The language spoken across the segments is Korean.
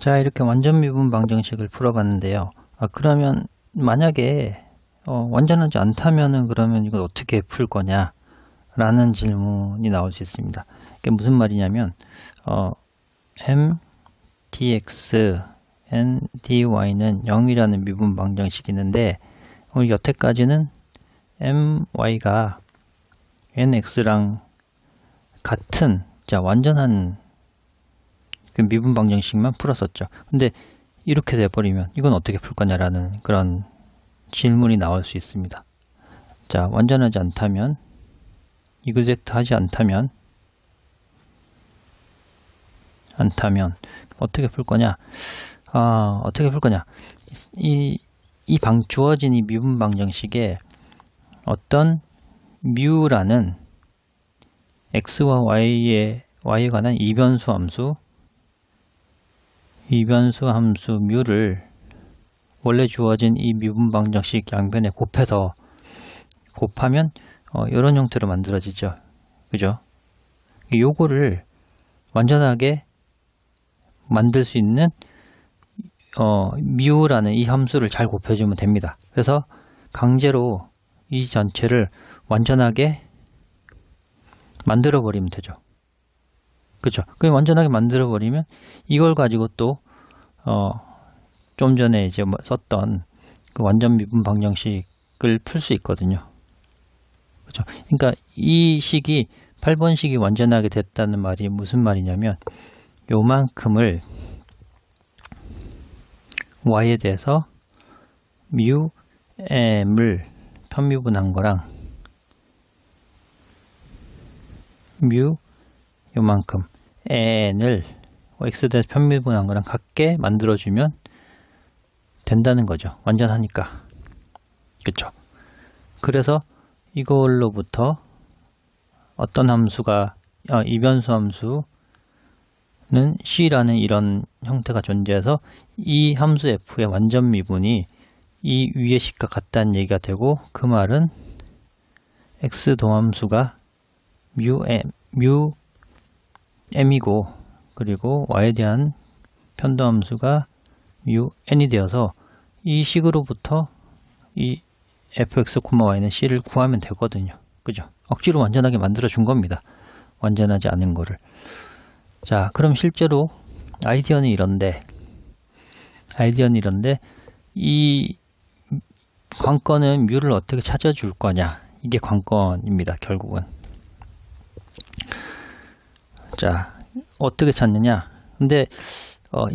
자, 이렇게 완전 미분 방정식을 풀어봤는데요. 그러면 만약에 완전하지 않다면은 그러면 이걸 어떻게 풀 거냐 라는 질문이 나올 수 있습니다. 이게 무슨 말이냐면 m dx n dy는 0이라는 미분 방정식이 있는데 여태까지는 my가 nx랑 같은 완전한 그 미분 방정식만 풀었었죠. 근데 이렇게 돼버리면 이건 어떻게 풀 거냐라는 그런 질문이 나올 수 있습니다. 자, 완전하지 않다면, 이그젝트 하지 않다면 어떻게 풀 거냐? 어떻게 풀 거냐? 주어진 이 미분 방정식에 어떤 뮤라는 x와 y에 관한 이변수 함수 뮤를 원래 주어진 이 미분 방정식 양변에 곱하면 이런 형태로 만들어지죠. 그죠? 요거를 완전하게 만들 수 있는 뮤라는 이 함수를 잘 곱해주면 됩니다. 그래서 강제로 이 전체를 완전하게 만들어 버리면 되죠. 그죠? 그럼 완전하게 만들어 버리면 이걸 가지고 또 좀 전에 이제 썼던 그 완전 미분 방정식을 풀 수 있거든요. 그죠? 그러니까 이 식이 8번 식이 완전하게 됐다는 말이 무슨 말이냐면 요만큼을 y에 대해서 뮤 m을 편미분한 거랑 뮤 요만큼 n을 x에 대해서 편미분한 거랑 같게 만들어주면 된다는 거죠. 완전하니까. 그쵸? 그래서 이걸로부터 어떤 함수가 이변수 함수는 c라는 이런 형태가 존재해서 이 함수 f의 완전 미분이 이 위의 식과 같다는 얘기가 되고, 그 말은 x 도함수가 뮤 m이고 그리고 y에 대한 편도함수가 뮤 n이 되어서 이 식으로부터 이 fx, y는 c를 구하면 되거든요. 그죠? 억지로 완전하게 만들어 준 겁니다. 완전하지 않은 거를. 자, 그럼 실제로 아이디어는 이런데 이 관건은 뮤를 어떻게 찾아줄 거냐, 이게 관건입니다. 결국은. 자, 어떻게 찾느냐? 근데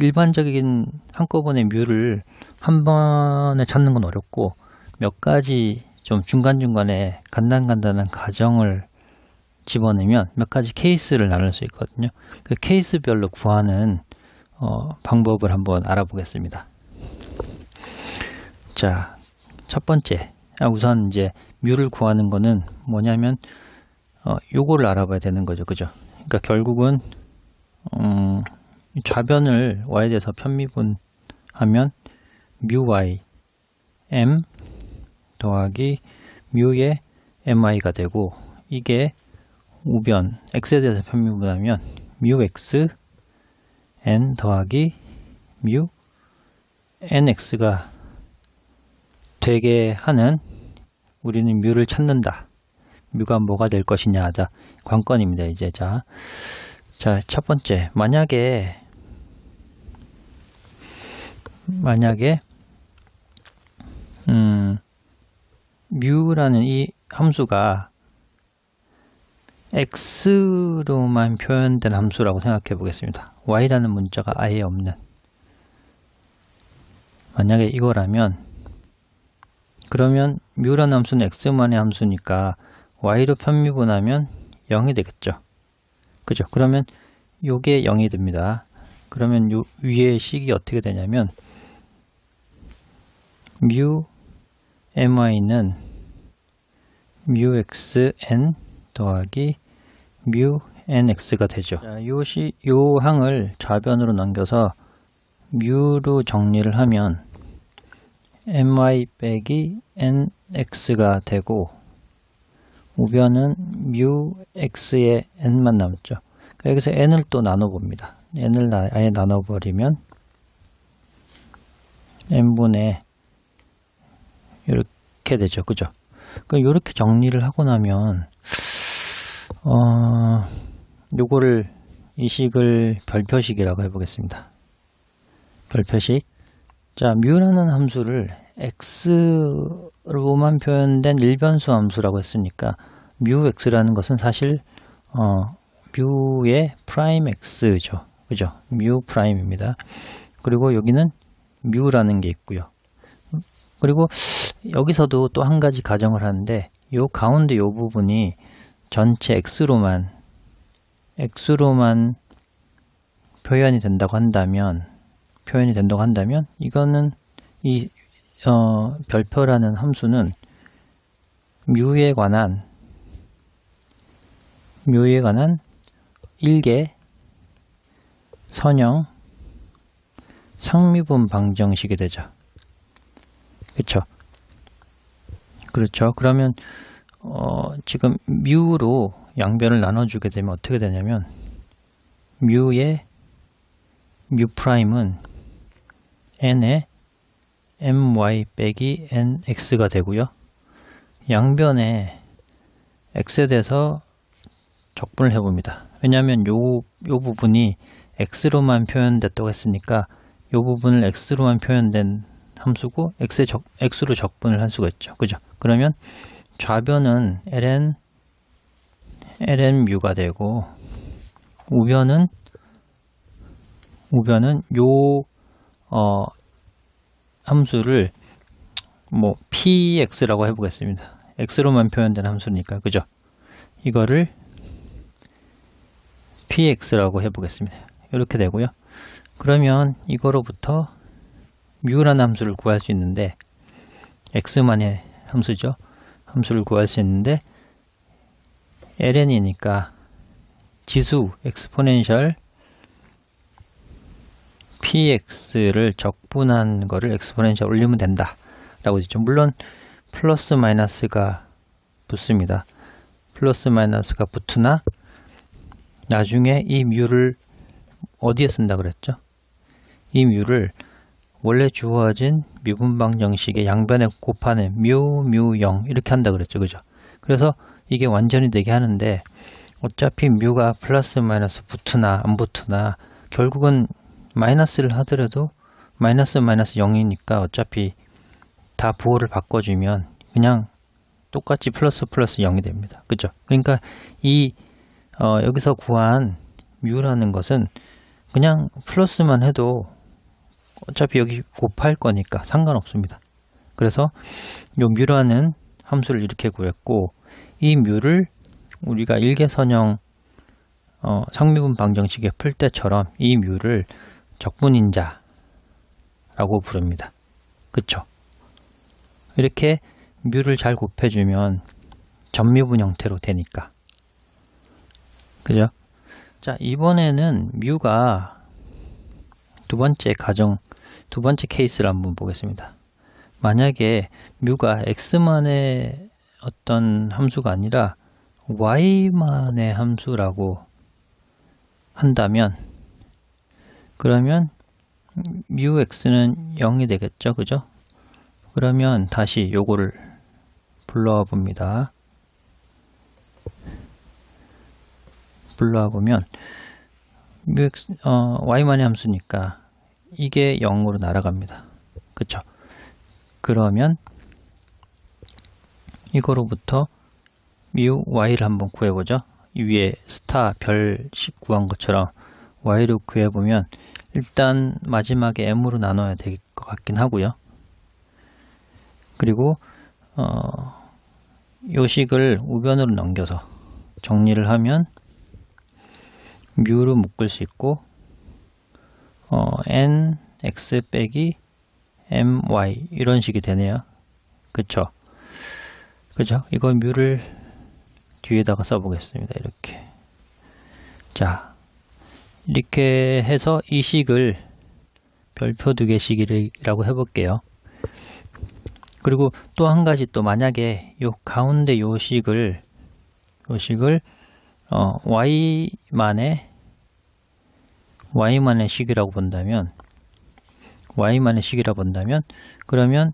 일반적인 한꺼번에 뮤를 한 번에 찾는 건 어렵고 몇 가지 좀 중간중간에 간단한 가정을 집어넣으면 몇 가지 케이스를 나눌 수 있거든요. 그 케이스별로 구하는 방법을 한번 알아보겠습니다. 자, 첫 번째, 우선 이제 뮤를 구하는 거는 뭐냐면 요거를 알아봐야 되는 거죠. 그죠? 그러니까 결국은 좌변을 y에 대해서 편미분하면 뮤 y m 더하기 뮤의 mi가 되고, 이게 우변 x에 대해서 편미분하면 뮤 x n 더하기 뮤 nx가 되게 하는, 우리는 뮤를 찾는다. 뮤가 뭐가 될 것이냐. 자, 관건입니다. 이제 자, 첫 번째, 만약에 뮤라는 이 함수가 x로만 표현된 함수라고 생각해 보겠습니다. y라는 문자가 아예 없는, 만약에 이거라면, 그러면 뮤라는 함수는 x만의 함수니까 y로 편미분하면 0이 되겠죠. 그죠? 그러면 요게 0이 됩니다. 그러면 요 위의 식이 어떻게 되냐면 뮤 my는 뮤 xn 더하기 뮤 nx가 되죠. 자, 요 항을 좌변으로 넘겨서 뮤로 정리를 하면 my 빼기 nx가 되고, 우변은 뮤 x의 n만 남았죠. 그러니까 여기서 n을 또 나눠봅니다. n을 아예 나눠버리면 n분의 이렇게 되죠. 그죠? 그러니까 이렇게 정리를 하고 나면 요거를 이 식을 별표식이라고 해보겠습니다. 별표식. 자, 뮤라는 함수를 x로만 표현된 일변수 함수라고 했으니까 뮤 x라는 것은 사실 뮤의 프라임 x죠. 그죠? 뮤 프라임입니다. 그리고 여기는 뮤라는 게 있고요. 그리고 여기서도 또 한 가지 가정을 하는데 요 가운데 요 부분이 전체 x로만 표현이 된다고 한다면 이거는 이 별표라는 함수는 뮤에 관한 일개 선형 상미분 방정식이 되죠. 그렇죠? 그렇죠. 그러면 지금 뮤로 양변을 나눠주게 되면 어떻게 되냐면 뮤의 뮤 프라임은 n의 my 빼기 nx가 되고요. 양변에 x에 대해서 적분을 해봅니다. 왜냐하면 요 부분이 x로만 표현됐다고 했으니까 요 부분을 x로만 표현된 함수고 x로 적분을 할 수가 있죠. 그죠? 그러면 좌변은 ln 뮤가 되고 우변은 요 함수를 뭐 px라고 해보겠습니다. x로만 표현된 함수니까 그죠? 이거를 px라고 해보겠습니다. 이렇게 되고요. 그러면 이거로부터 뮤라는 함수를 구할 수 있는데 x만의 함수죠. 함수를 구할 수 있는데 ln이니까 지수 엑스포넨셜 px를 적분한 거를 엑스포넨셜 올리면 된다 라고 했죠. 물론 플러스 마이너스가 붙습니다. 플러스 마이너스가 붙으나 나중에 이 뮤를 어디에 쓴다 그랬죠? 이 뮤를 원래 주어진 미분방정식의 양변에 곱하는 뮤 0 이렇게 한다 그랬죠. 그죠? 그래서 이게 완전히 되게 하는데 어차피 뮤가 플러스 마이너스 붙으나 안 붙으나 결국은 마이너스를 하더라도 마이너스 0이니까 어차피 다 부호를 바꿔주면 그냥 똑같이 플러스 0이 됩니다. 그죠? 그러니까 이 여기서 구한 뮤라는 것은 그냥 플러스만 해도 어차피 여기 곱할 거니까 상관없습니다. 그래서 요 뮤라는 함수를 이렇게 구했고 이 뮤를 우리가 일개선형 상미분 방정식에 풀 때처럼 이 뮤를 적분인자라고 부릅니다. 그쵸? 이렇게 뮤를 잘 곱해주면 전미분 형태로 되니까. 그죠? 자, 이번에는 뮤가 두 번째 케이스를 한번 보겠습니다. 만약에 뮤가 x만의 어떤 함수가 아니라 y만의 함수라고 한다면 그러면 뮤 x는 0이 되겠죠. 그죠? 그러면 다시 요거를 불러와 봅니다. 불러와 보면 y만의 함수니까 이게 0으로 날아갑니다. 그쵸? 그러면 이거로부터 뮤 y를 한번 구해보죠. 이 위에 스타 별식 구한 것처럼 y를 구해보면 일단 마지막에 m으로 나눠야 될 것 같긴 하고요. 그리고 요 식을 우변으로 넘겨서 정리를 하면 뮤로 묶을 수 있고 n x 빼기 my 이런 식이 되네요. 그쵸? 그죠? 이거 뮤를 뒤에다가 써보겠습니다. 이렇게. 자, 이렇게 해서 이 식을 별표 두 개씩이라고 해볼게요. 그리고 또 한 가지 또 만약에 요 가운데 요 식을 y만의 식이라고 본다면 y만의 식이라 본다면, 그러면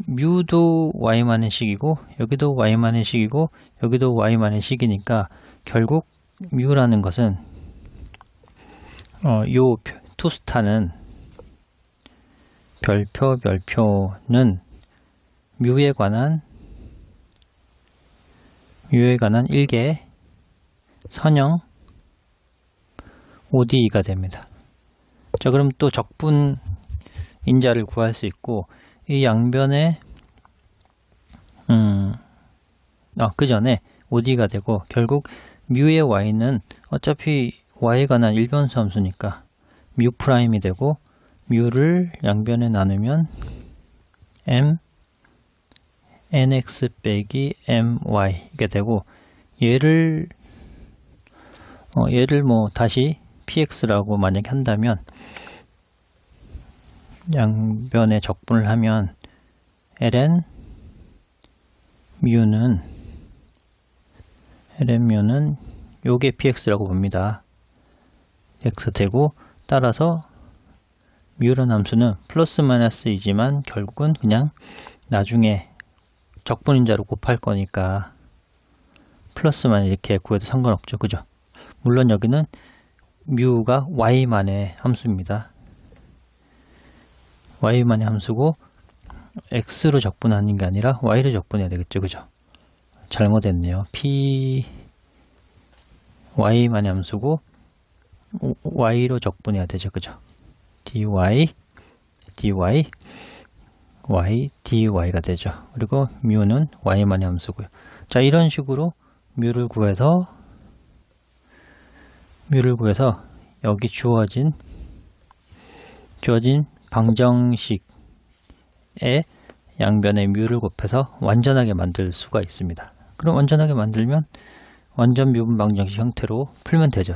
뮤도 y만의 식이고 여기도 y만의 식이고 여기도 y만의 식이니까 결국 뮤라는 것은 요 투스타는 별표는 뮤에 관한 일개 선형 ODE가 됩니다. 자, 그럼 또 적분 인자를 구할 수 있고, 이 양변에 그 전에 ODE가 되고, 결국 뮤의 y는 어차피 y에 관한 일변수 함수니까 뮤 프라임이 되고, 뮤를 양변에 나누면 m nx 빼기 my 이게 되고, 얘를 뭐 다시 px라고 만약에 한다면, 양변에 적분을 하면 ln 뮤는 요게 px라고 봅니다. x 되고, 따라서 뮤라는 함수는 플러스 마이너스이지만 결국은 그냥 나중에 적분인자로 곱할 거니까 플러스만 이렇게 구해도 상관없죠. 그죠? 물론 여기는 뮤가 y만의 함수입니다. y만의 함수고 x로 적분하는 게 아니라 y로 적분해야 되겠죠. 그죠? 잘못했네요. y만의 함수고 y로 적분해야 되죠. 그죠? dy dy가 되죠. 그리고 뮤는 y만의 함수고요. 자, 이런 식으로 뮤를 구해서 여기 주어진 방정식의 양변에 뮤를 곱해서 완전하게 만들 수가 있습니다. 그럼 완전하게 만들면 완전 미분 방정식 형태로 풀면 되죠.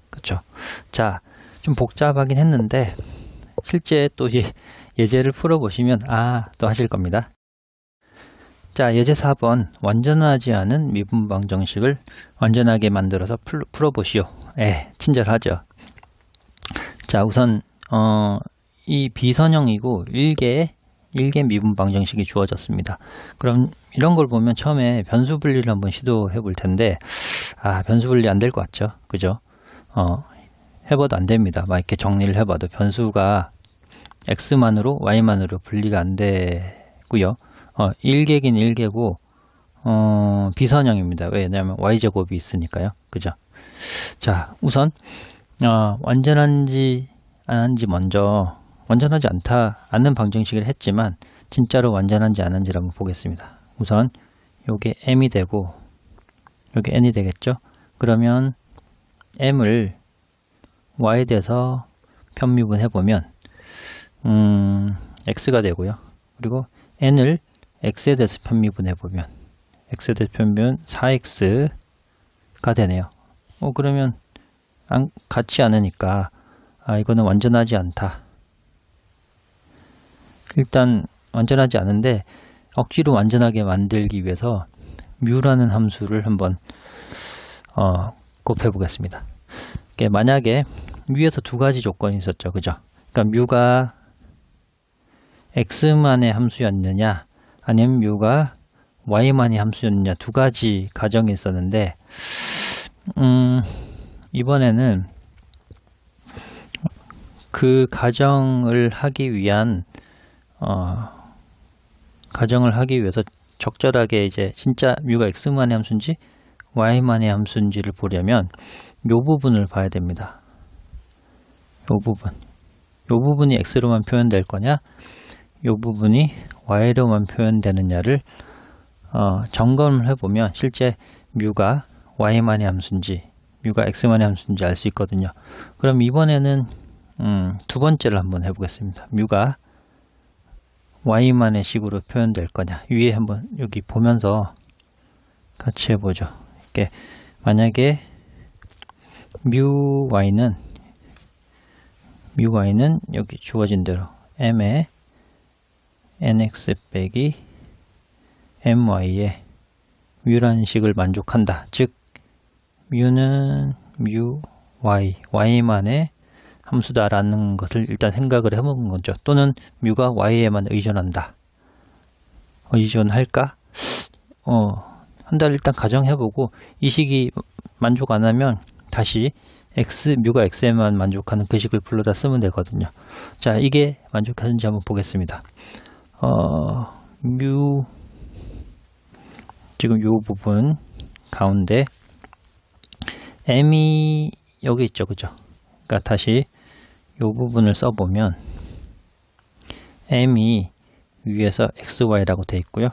그렇죠? 자, 좀 복잡하긴 했는데 실제 또 예제를 풀어보시면 또 하실 겁니다. 자, 예제 4번 완전하지 않은 미분 방정식을 완전하게 만들어서 풀어보시오. 친절하죠. 자, 우선 이 비선형이고 1개의 미분 방정식이 주어졌습니다. 그럼 이런 걸 보면 처음에 변수 분리를 한번 시도해 볼 텐데 변수 분리 안 될 것 같죠? 그죠? 해봐도 안 됩니다. 막 이렇게 정리를 해봐도 변수가 x만으로 y만으로 분리가 안 되고요. 1개긴 1개고 비선형입니다. 왜냐하면 y제곱이 있으니까요. 그죠? 자, 우선 완전한지 안한지 먼저, 완전하지 않는 방정식을 했지만 진짜로 완전한지 안한지를 한번 보겠습니다. 우선 요게 m이 되고 요게 n이 되겠죠? 그러면 m을 y에 대해서 편미분 해보면 x가 되고요. 그리고 n을 x에 대해서 편미분 해보면 x에 대해서 편미분 4x가 되네요. 그러면 같지 않으니까 이거는 완전하지 않다. 일단 완전하지 않은데 억지로 완전하게 만들기 위해서 뮤라는 함수를 한번 곱해 보겠습니다. 만약에 위에서 두 가지 조건이 있었죠. 그죠? 그러니까 뮤가 x만의 함수였느냐 아니면 뮤가 y만의 함수였느냐, 두 가지 가정이 있었는데 이번에는 그 가정을 하기 위해서 적절하게 이제 진짜 뮤가 x만의 함수인지 y만의 함수인지를 보려면 요 부분을 봐야 됩니다. 요 부분이 x로만 표현될 거냐, 요 부분이 y로만 표현되느냐를 점검을 해보면 실제 뮤가 y만의 함수인지 뮤가 x만의 함수인지 알 수 있거든요. 그럼 이번에는 두 번째를 한번 해보겠습니다. 뮤가 y만의 식으로 표현될 거냐, 위에 한번 여기 보면서 같이 해보죠. 이렇게 만약에 뮤 y는 여기 주어진 대로 m에 nx 빼기 my에 뮤라는 식을 만족한다. 즉 뮤는 뮤 y만의 함수다라는 것을 일단 생각을 해보는 거죠. 또는 뮤가 y에만 의존한다. 의존할까? 한 달 일단 가정해보고 이 식이 만족 안 하면 다시 뮤가 x에만 만족하는 그 식을 불러다 쓰면 되거든요. 자, 이게 만족하는지 한번 보겠습니다. 지금 요 부분 가운데 m이 여기 있죠, 그죠? 그러니까 다시 요 부분을 써보면 m이 위에서 xy라고 되어 있고요.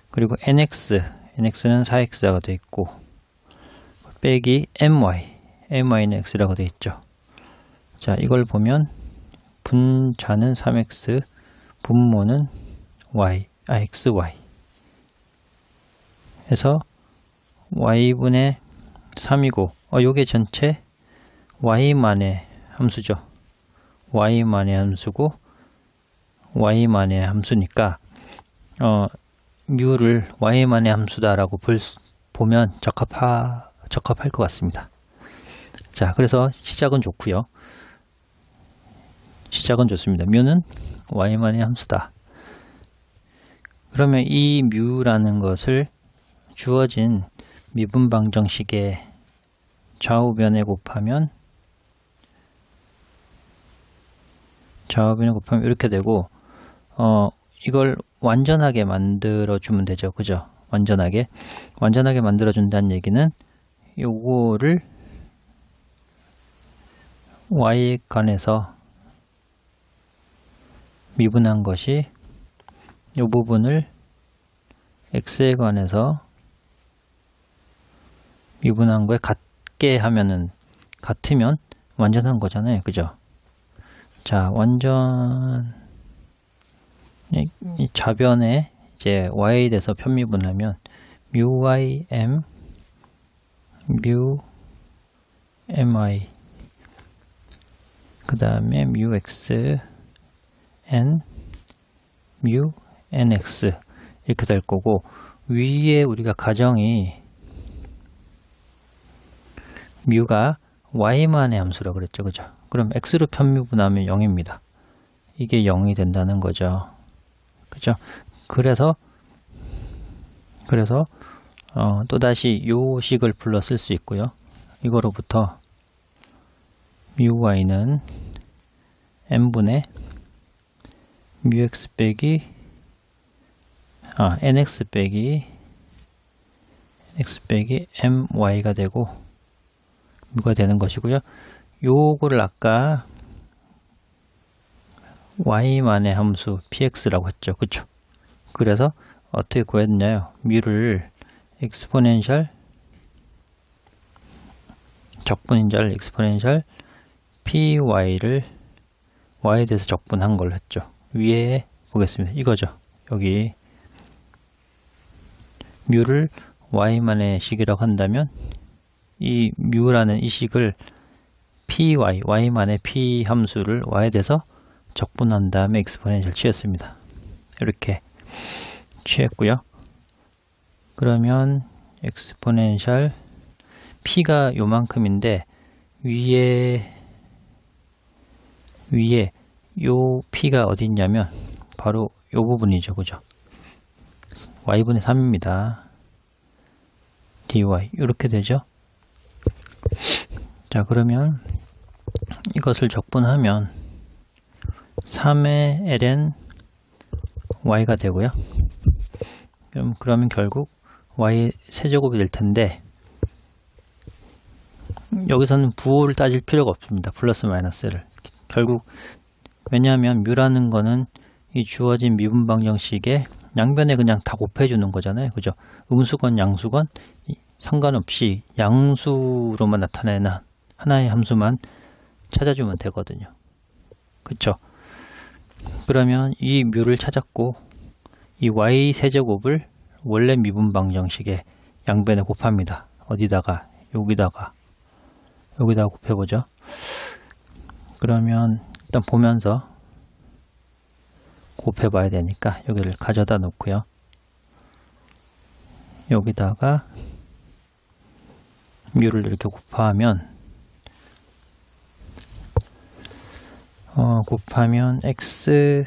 그리고 nx는 4x가 되어 있고 빼기 my는 x라고 되어 있죠. 자, 이걸 보면 분자는 3x, 분모는 xy 해서 y분의 3이고 요게 전체 y만의 함수죠. y만의 함수고 y만의 함수니까 뮤를 y만의 함수다라고 보면 적합할 것 같습니다. 자, 그래서 시작은 좋고요. 시작은 좋습니다. 뮤는 y만의 함수다. 그러면 이 뮤라는 것을 주어진 미분방정식의 좌우변에 곱하면 이렇게 되고 이걸 완전하게 만들어 주면 되죠. 그죠? 완전하게 만들어 준다는 얘기는 요거를 y에 관해서 미분한 것이 이 부분을 x에 관해서 미분한 거에 같으면 완전한 거잖아요. 그죠? 자, 이 좌변에 이제 y에 대해서 편미분하면 µym, µmi, 그 다음에 µx, n, nx 이렇게 될 거고, 위에 우리가 가정이 뮤가 y만의 함수라고 그랬죠. 그죠? 그럼 x로 편미분하면 0입니다. 이게 0이 된다는 거죠. 그죠? 그래서 또다시 요 식을 불러 쓸 수 있고요. 이거로부터 µy는 n분의 µx 빼기 nx 빼기 my가 되고 뮤가 되는 것이고요. 요거를 아까 y만의 함수 px라고 했죠. 그쵸? 그래서 어떻게 구했나요? 뮤를 적분인절 엑스포넨셜 py를 y에 대해서 적분한 걸로 했죠. 위에 보겠습니다. 이거죠. 여기 뮤를 y만의 식이라고 한다면 이 뮤라는 이 식을 y만의 p 함수를 y에 대해서 적분한 다음에 엑스포넨셜 취했습니다. 이렇게 취했고요. 그러면 엑스포넨셜 p가 요만큼인데 위에 요 p가 어디 있냐면 바로 요 부분이죠. 그죠? y분의 3입니다. dy 이렇게 되죠. 자, 그러면 이것을 적분하면 3의 ln y가 되고요. 그러면 결국 y 세제곱이 될 텐데 여기서는 부호를 따질 필요가 없습니다. 플러스 마이너스를. 결국 왜냐하면 뮤라는 거는 이 주어진 미분방정식에 양변에 그냥 다 곱해주는 거잖아요. 그죠? 음수건 양수건 상관없이 양수로만 나타내는 하나의 함수만 찾아주면 되거든요. 그쵸? 그러면 이 뮤를 찾았고 이 y 세제곱을 원래 미분방정식에 양변에 곱합니다. 어디다가? 여기다가 곱해보죠. 그러면 일단 보면서 곱해봐야 되니까 여기를 가져다 놓고요. 여기다가 뮤를 이렇게 곱하면 곱하면 x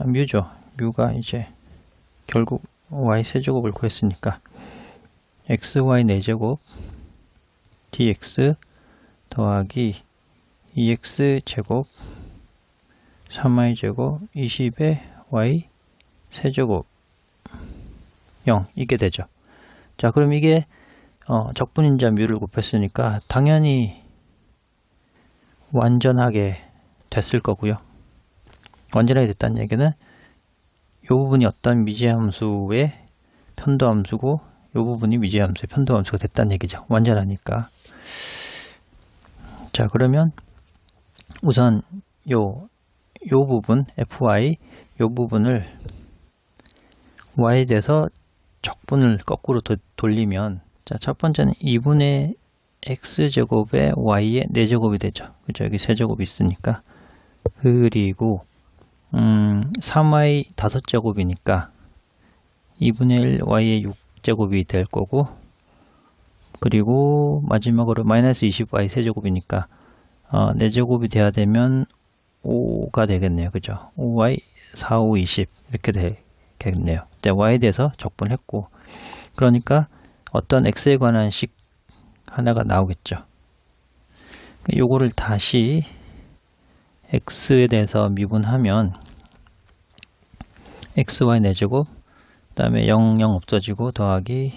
뮤죠. 뮤가 이제 결국 y 세제곱을 구했으니까 xy 4제곱 dx 더하기 2x 제곱 3y 제곱 20의 y 세제곱 0 이게 되죠. 자, 그럼 이게 적분인자 뮤를 곱했으니까 당연히 완전하게 됐을 거고요. 완전하게 됐다는 얘기는 이 부분이 어떤 미지함수의 편도함수고 이 부분이 미지함수의 편도함수가 됐다는 얘기죠. 완전하니까. 자, 그러면 우선 요 부분 fy 요 부분을 y에 대해서 적분을 거꾸로 돌리면, 자, 첫 번째는 2분의 x제곱에 y의 4제곱이 되죠. 그죠? 여기 세제곱이 있으니까. 그리고 3y 5제곱이니까 2분의 1 y의 6제곱이 될 거고, 그리고 마지막으로 마이너스 20y 세제곱이니까 4제곱이 돼야 되면 5가 되겠네요. 그죠? 5y 4, 5, 20 이렇게 되겠네요. y에 대해서 적분했고, 그러니까 어떤 x에 관한 식 하나가 나오겠죠. 요거를 다시 x에 대해서 미분하면 xy 4제곱 그 다음에 0, 0 없어지고 더하기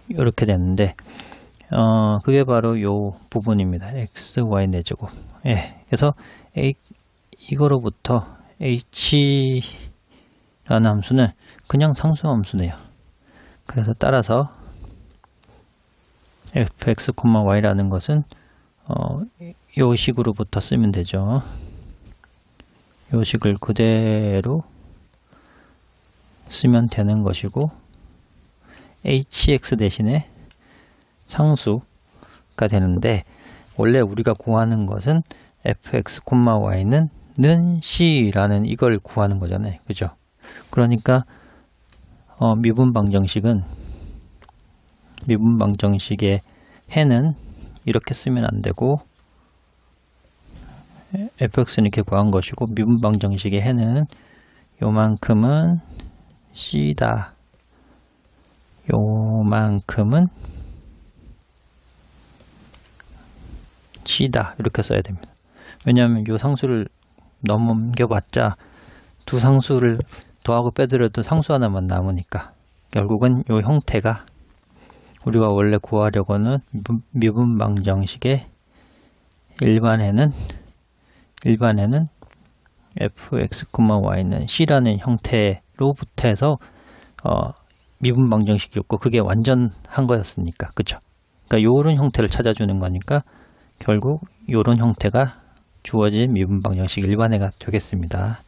이렇게 되는데 그게 바로 요 부분입니다. xy 4제곱. 예, 그래서 이거로부터 h라는 함수는 그냥 상수함수네요. 그래서 따라서 fx, y라는 것은 요 식으로부터 쓰면 되죠. 요 식을 그대로 쓰면 되는 것이고, hx 대신에 상수가 되는데, 원래 우리가 구하는 것은 fx, y는 c라는 이걸 구하는 거잖아요. 그죠? 그러니까 미분방정식의 해는 이렇게 쓰면 안 되고, fx는 이렇게 구한 것이고, 미분방정식의 해는 요만큼은 c다, 요만큼은 c다 이렇게 써야 됩니다. 왜냐하면 요 상수를 넘겨봤자 두 상수를 더하고 빼더라도 상수 하나만 남으니까 결국은 요 형태가 우리가 원래 구하려고는 미분방정식의 일반에는 fx, y는 c라는 형태로부터 해서 미분방정식이었고, 그게 완전한 거였으니까. 그쵸? 그러니까 요런 형태를 찾아주는 거니까 결국 요런 형태가 주어진 미분방정식 일반해가 되겠습니다.